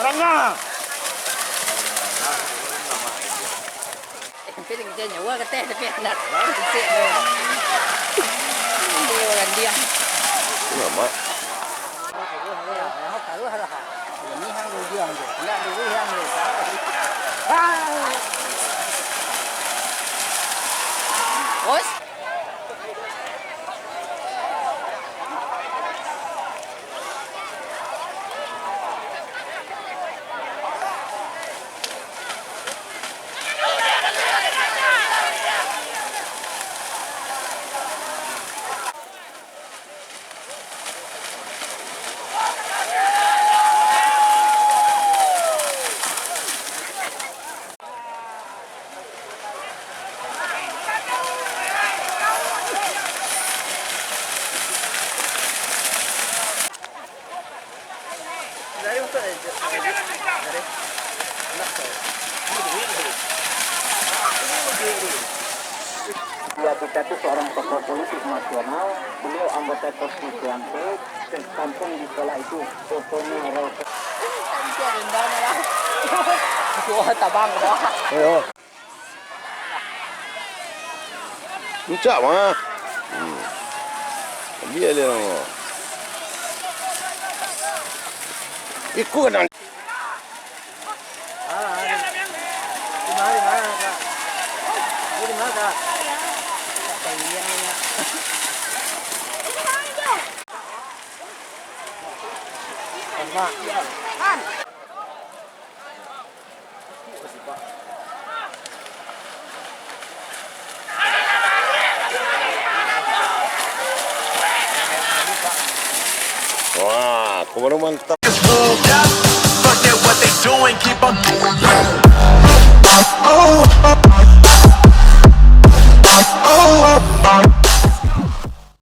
Rangga. Piring je nyawa ke teh tapi anak. Sik le. Dia orang diam. Lama. Hok tahu hara ha. Ini hang diam je. Enggak dulu hang ni. Bos. Dari untuk Ya, kita itu seorang tokoh politik nasional. Beliau anggota Konstituante. Kampung di sekolah itu fotonya rokok. Dia rendah lah. Gua tabang dah. Ayo. Lucak mah. Biar dia orang. Ikut kan. Di mana Kak? Di mana Kak? Wah, kemana mantap.